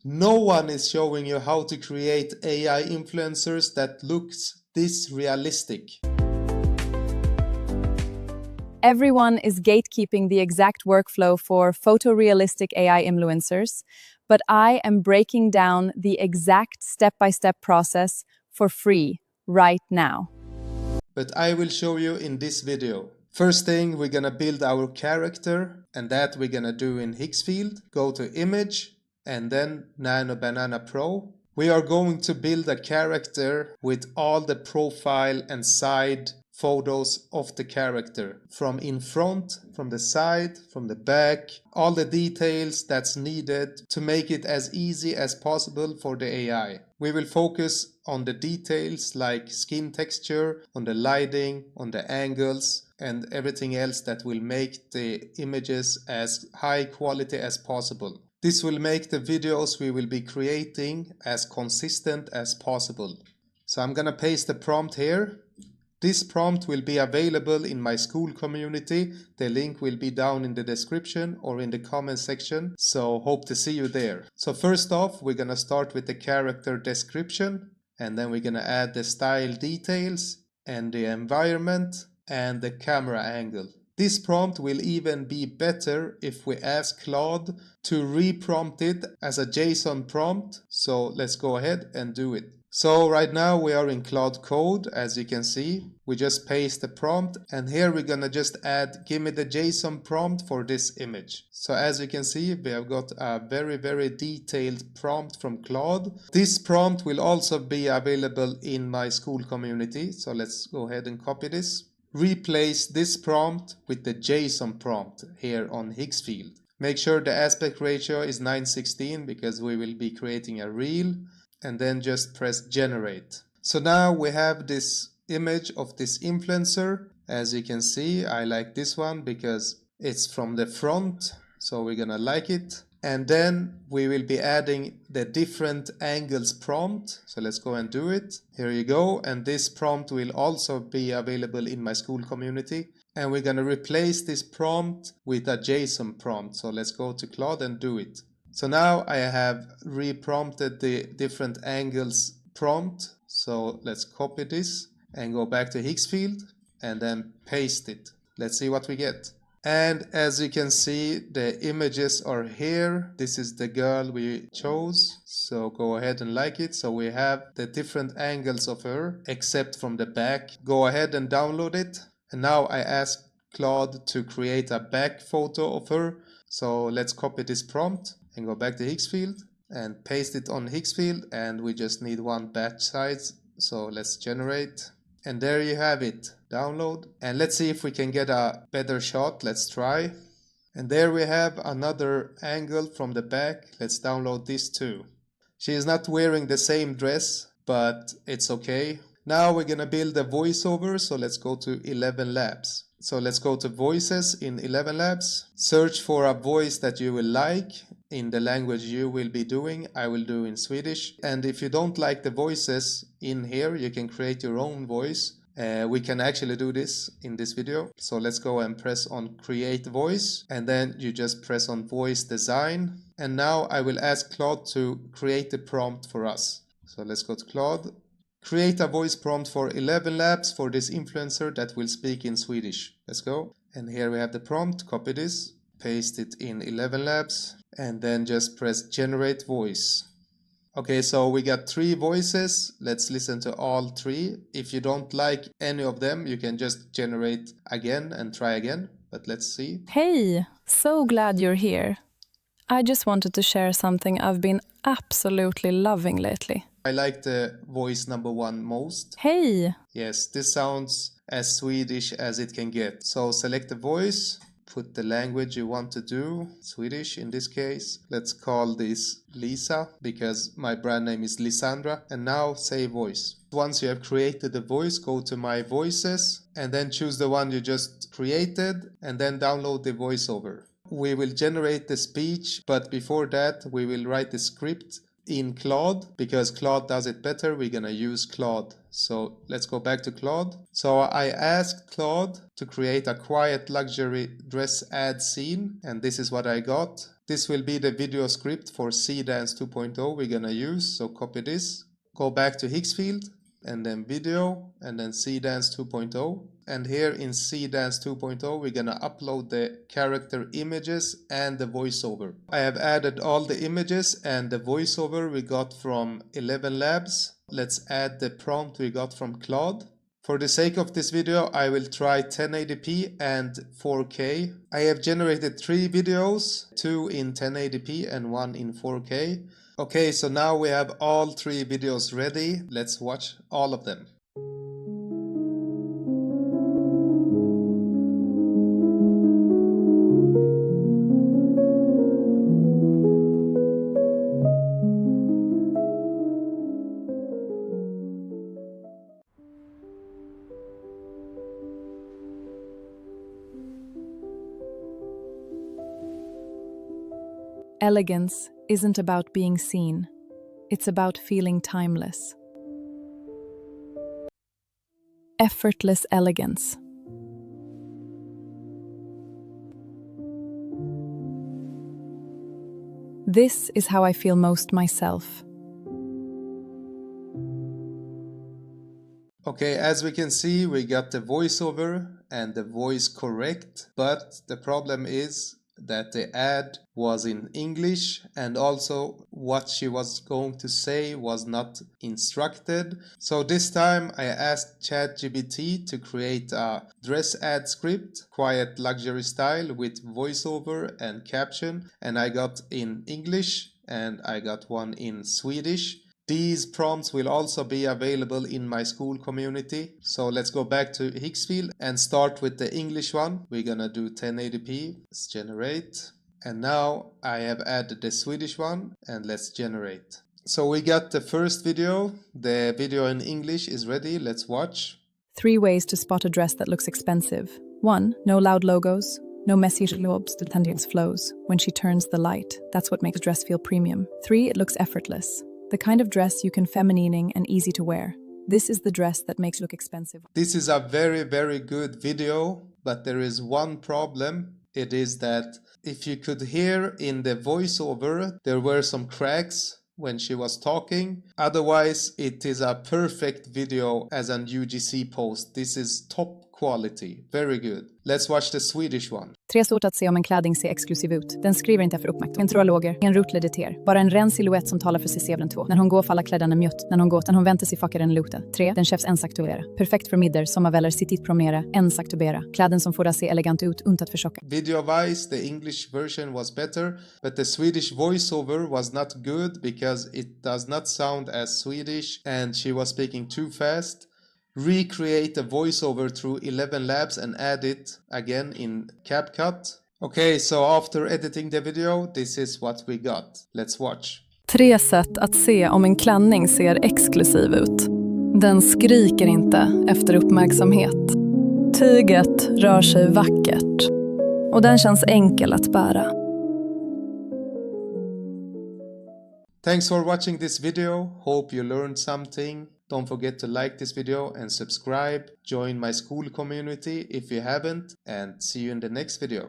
No one is showing you how to create AI influencers that looks this realistic. Everyone is gatekeeping the exact workflow for photorealistic AI influencers, but I am breaking down the exact step-by-step process for free right now. But I will show you in this video. First thing, we're gonna build our character, and that we're gonna do in Higgsfield. Go to Image, and then Nano Banana Pro. We are going to build a character with all the profile and side photos of the character. From in front, from the side, from the back, all the details that's needed to make it as easy as possible for the AI. We will focus on the details like skin texture, on the lighting, on the angles, and everything else that will make the images as high quality as possible. This will make the videos we will be creating as consistent as possible. So I'm gonna paste the prompt here. This prompt will be available in my school community. The link will be down in the description or in the comment section. So hope to see you there. So first off, we're gonna start with the character description, and then we're gonna add the style details and the environment and the camera angle. This prompt will even be better if we ask Claude to re-prompt it as a JSON prompt. So let's go ahead and do it. So right now we are in Claude Code, as you can see. We just paste the prompt, and here we're gonna just add, give me the JSON prompt for this image. So as you can see, we have got a very detailed prompt from Claude. This prompt will also be available in my school community. So let's go ahead and copy this. Replace this prompt with the JSON prompt here on Higgsfield. Make sure the aspect ratio is 9:16 because we will be creating a reel, and then just press generate. So now we have this image of this influencer. As you can see, I like this one because it's from the front, so we're gonna like it. And then we will be adding the different angles prompt. So let's go and do it. Here you go. And this prompt will also be available in my school community. And we're gonna replace this prompt with a JSON prompt. So let's go to Claude and do it. So now I have re-prompted the different angles prompt. So let's copy this and go back to Higgsfield and then paste it. Let's see what we get. And as you can see, the images are here. This is the girl we chose. So go ahead and like it. So we have the different angles of her, except from the back. Go ahead and download it. And now I ask Claude to create a back photo of her. So let's copy this prompt and go back to Higgsfield and paste it on Higgsfield, and we just need one batch size. So let's generate, and there you have it. Download, and let's see if we can get a better shot. Let's try. And there we have another angle from the back. Let's download this too. She is not wearing the same dress, but it's okay. Now we're gonna build a voiceover, so let's go to ElevenLabs. So let's go to voices in ElevenLabs. Search for a voice that you will like in the language you will be doing. I will do in Swedish. And if you don't like the voices in here, you can create your own voice. We can actually do this in this video. So let's go and press on create voice, and then you just press on voice design. And now I will ask Claude to create the prompt for us. So let's go to Claude. Create a voice prompt for ElevenLabs for this influencer that will speak in Swedish. Let's go. And here we have the prompt. Copy this, paste it in ElevenLabs, and then just press generate voice. Okay, so we got 3 voices. Let's listen to all 3. If you don't like any of them, you can just generate again and try again. But let's see. Hey, so glad you're here. I just wanted to share something I've been absolutely loving lately. I like the voice number 1 most. Hey! Yes, this sounds as Swedish as it can get. So select the voice, put the language you want to do, Swedish in this case. Let's call this Lisa because my brand name is Lisandra. And now say voice. Once you have created the voice, go to my voices and then choose the one you just created and then download the voiceover. We will generate the speech, but before that we will write the script in Claude because Claude does it better. We're gonna use Claude. So let's go back to Claude. So I asked Claude to create a quiet luxury dress ad scene, and this is what I got. This will be the video script for Seedance 2.0 we're gonna use, so copy this. Go back to Higgsfield, and then video, and then Seedance 2.0. And here in Seedance 2.0 we're gonna upload the character images and the voiceover. I have added all the images and the voiceover we got from ElevenLabs. Let's add the prompt we got from Claude. For the sake of this video, I will try 1080p and 4K. I have generated 3 videos, 2 in 1080p and 1 in 4K. Okay, so now we have all 3 videos ready. Let's watch all of them. Elegance isn't about being seen. It's about feeling timeless. Effortless elegance. This is how I feel most myself. Okay, as we can see, we got the voiceover and the voice correct, but the problem is that the ad was in English, and also what she was going to say was not instructed. So this time I asked ChatGPT to create a dress ad script, quiet luxury style, with voiceover and caption, and I got in English and I got one in Swedish. These prompts will also be available in my school community. So let's go back to Higgsfield and start with the English one. We're gonna do 1080p. Let's generate. And now I have added the Swedish one, and let's generate. So we got the first video. The video in English is ready. Let's watch. 3 ways to spot a dress that looks expensive. 1. No loud logos. No messy lobes to tendence flows. When she turns the light, that's what makes a dress feel premium. 3. It looks effortless. The kind of dress you can feminining and easy to wear. This is the dress that makes you look expensive. This is a very, very good video, but there is one problem. It is that if you could hear in the voiceover, there were some cracks when she was talking. Otherwise, it is a perfect video as an UGC post. This is top quality. Very good. Let's watch the Swedish one. 3 svårt att se om en klädning ser exklusiv ut. Den skriver inte för uppmärksamhet. En tråloger, en rutlediter. Bara en ren silhuett som talar för sig sevlen 2. När hon går faller klädden mjutt. När hon går, den hon väntar sig fuckar den luta. 3. Den chefs ensaktuera. Perfekt för middag som väller sitt promera. Ensaktubera. Kläden som får att se elegant ut, untat för tjocka. Video-wise, the English version was better, but the Swedish voiceover was not good because it does not sound as Swedish and she was speaking too fast. Recreate the voiceover through ElevenLabs and add it again in CapCut. Okay, so after editing the video, this is what we got. Let's watch. 3 sätt att se om en klänning ser exklusiv ut. Den skriker inte efter uppmärksamhet. Tyget rör sig vackert. Och den känns enkel att bära. Thanks for watching this video. Hope you learned something. Don't forget to like this video and subscribe. Join my school community if you haven't, and see you in the next video.